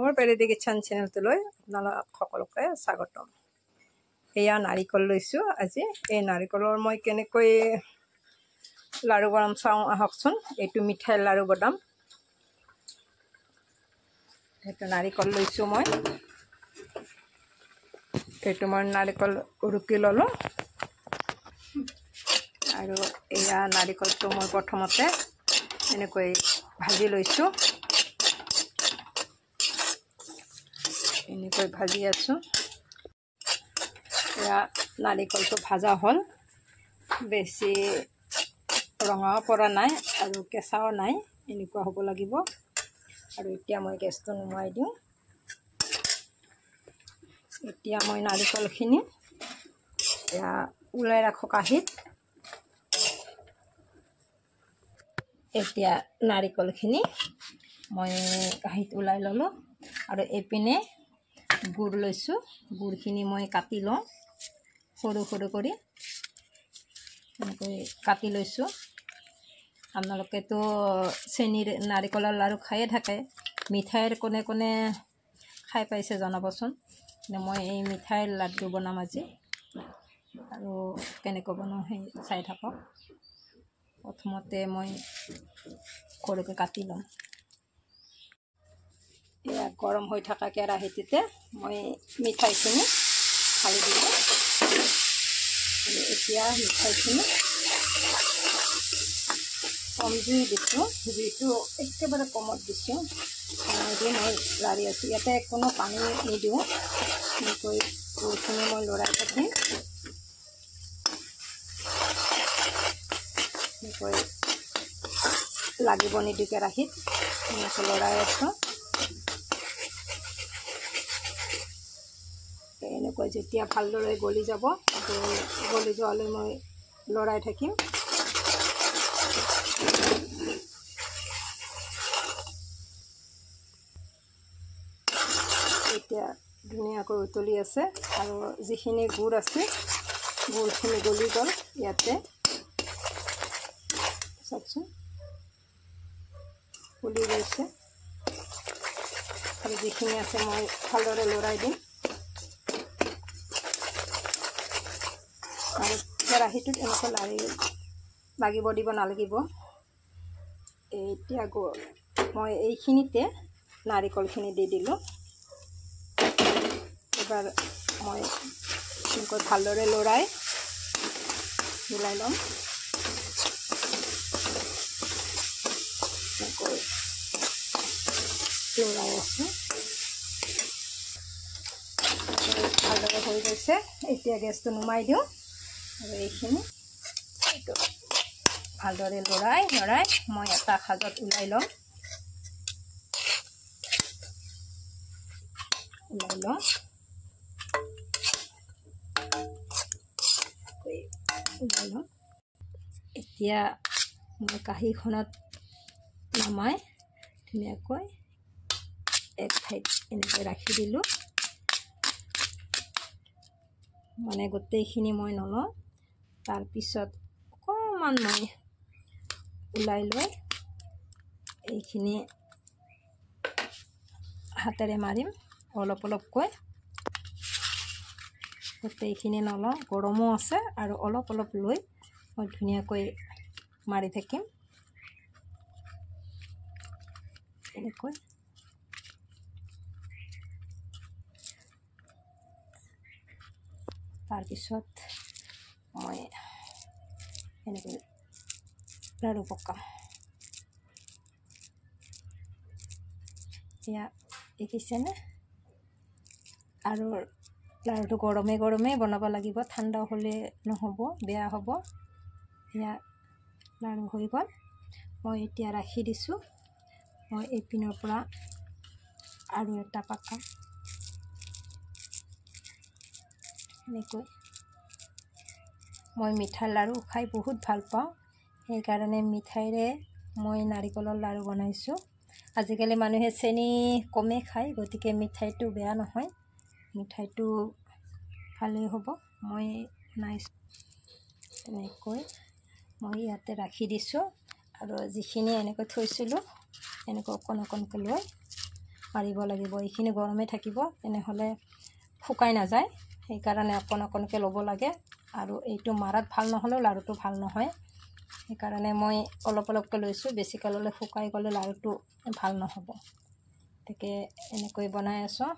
মোৰ পেৰেডি কিচেন চেনেলটোলৈ আপোনালোক সকলোকে স্বাগতম। এয়া নাৰিকল লৈছোঁ আজি। এই নাৰিকলৰ মই কেনেকৈ লাড়ু বনাম চাওঁ আহকচোন। এইটো মিঠাই লাড়ু বনাম। এইটো নাৰিকল লৈছোঁ মই। এইটো মই নাৰিকল ৰুকি ল'লোঁ আৰু এয়া নাৰিকলটো মই প্ৰথমতে এনেকৈ ভাজি লৈছোঁ। এনেকৈ ভাজি আছোঁ। এয়া নাৰিকলটো ভাজা হ'ল, বেছি ৰঙাও পৰা নাই আৰু কেঁচাও নাই, এনেকুৱা হ'ব লাগিব। আৰু এতিয়া মই গেছটো নুমাই দিওঁ। এতিয়া মই নাৰিকলখিনি এয়া ওলাই ৰাখোঁ কাঁহীত। এতিয়া নাৰিকলখিনি মই কাঁহীত ওলাই ল'লোঁ আৰু এইপিনে গুড় লৈছোঁ। গুড়খিনি মই কাটি লওঁ সৰু সৰু কৰি, এনেকৈ কাটি লৈছোঁ। আপোনালোকেতো চেনিৰ নাৰিকলৰ লাড়ু খায়ে থাকে, মিঠাইৰ কোনে কোনে খাই পাইছে জনাবচোন। মই এই মিঠাইৰ লাড্ডু বনাম আজি আৰু কেনেকৈ বনাওঁ সেই চাই থাকক। প্ৰথমতে মই সৰুকৈ কাটি ল'ম। এয়া গৰম হৈ থকা কেৰাহীটোতে মই মিঠাইখিনি ঢালি দিলোঁ। এতিয়া মিঠাইখিনি কম জুই দিছোঁ, জুইটো একেবাৰে কমত দিছোঁ। দি মই লাৰি আছোঁ। ইয়াতে কোনো পানী নিদিওঁ, এনেকৈ গুড়খিনি মই লৰাই থাকিম। এনেকৈ লাগিব নিদিওঁ কেৰাহীত, এনেকৈ লৰাই আছোঁ। এনেকৈ যেতিয়া ভালদৰে গলি যাব, গলি যোৱালৈ মই লৰাই থাকিম। এতিয়া ধুনীয়াকৈ উতলি আছে আৰু যিখিনি গুড় আছে, গুড়খিনি গলি গ'ল। ইয়াতে চাওকচোন ফুলি গৈছে আৰু যিখিনি আছে মই ভালদৰে লৰাই দিম। আৰু কেৰাহীটোত এনেকৈ লাগিব দিব নালাগিব। এতিয়া মই এইখিনিতে নাৰিকলখিনি দি দিলোঁ। এবাৰ মই এনেকৈ ভালদৰে লৰাই মিলাই ল'ম। এনেকৈ লৰাই আছোঁ। ভালদৰে হৈ গৈছে। এতিয়া গেছটো নুমাই দিওঁ আৰু এইখিনি ভালদৰে লৰাই মই এটা সাজত ওলাই ল'ম। এতিয়া মই কাঁহীখনত নমাই ধুনীয়াকৈ এক ঠাইত এনেকৈ ৰাখি দিলোঁ। মানে গোটেইখিনি মই নলওঁ, তাৰপিছত অকণমান মই ওলাই লৈ এইখিনি হাতেৰে মাৰিম অলপ অলপকৈ। গোটেইখিনি নলওঁ, গৰমো আছে আৰু অলপ অলপ লৈ মই ধুনীয়াকৈ মাৰি থাকিম। এনেকৈ তাৰপিছত মই এনেকৈ লাড়ু পকাম। এতিয়া দেখিছেনে? আৰু লাড়ুটো গৰমে গৰমে বনাব লাগিব, ঠাণ্ডা হ'লে নহ'ব, বেয়া হ'ব। এয়া লাড়ু হৈ গ'ল। মই এতিয়া ৰাখি দিছোঁ। মই এইপিনৰ পৰা আৰু এটা পকাম। এনেকৈ মই মিঠাই লাড়ু খাই বহুত ভাল পাওঁ, সেইকাৰণে মিঠাইৰে মই নাৰিকলৰ লাড়ু বনাইছোঁ। আজিকালি মানুহে চেনি কমেই খায়, গতিকে মিঠাইটো বেয়া নহয়, মিঠাইটো ভালেই হ'ব। মই বনাইছোঁ এনেকৈ। মই ইয়াতে ৰাখি দিছোঁ আৰু যিখিনি এনেকৈ থৈছিলোঁ এনেকৈ অকণ অকণকৈ লৈ মাৰিব লাগিব। এইখিনি গৰমে থাকিব, তেনেহ'লে শুকাই নাযায়। সেইকাৰণে অকণ অকণকৈ ল'ব লাগে। আৰু এইটো মাৰাত ভাল নহ'লেও লাড়ুটো ভাল নহয়, সেইকাৰণে মই অলপ অলপকৈ লৈছোঁ। বেছিকৈ ল'লে শুকাই গ'লে লাড়ুটো ভাল নহ'ব। গতিকে এনেকৈ বনাই আছোঁ।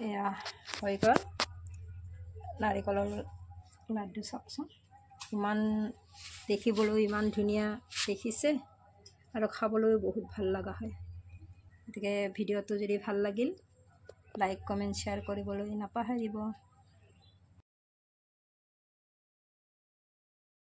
এয়া হৈ গ'ল নাৰিকলৰ লাড্ডু। চাওকচোন, ইমান দেখিবলৈ ইমান ধুনীয়া দেখিছে আৰু খাবলৈও বহুত ভাল লগা হয়। গতিকে ভিডিঅ'টো যদি ভাল লাগিল, লাইক কমেণ্ট শ্বেয়াৰ কৰিবলৈ নাপাহৰিব।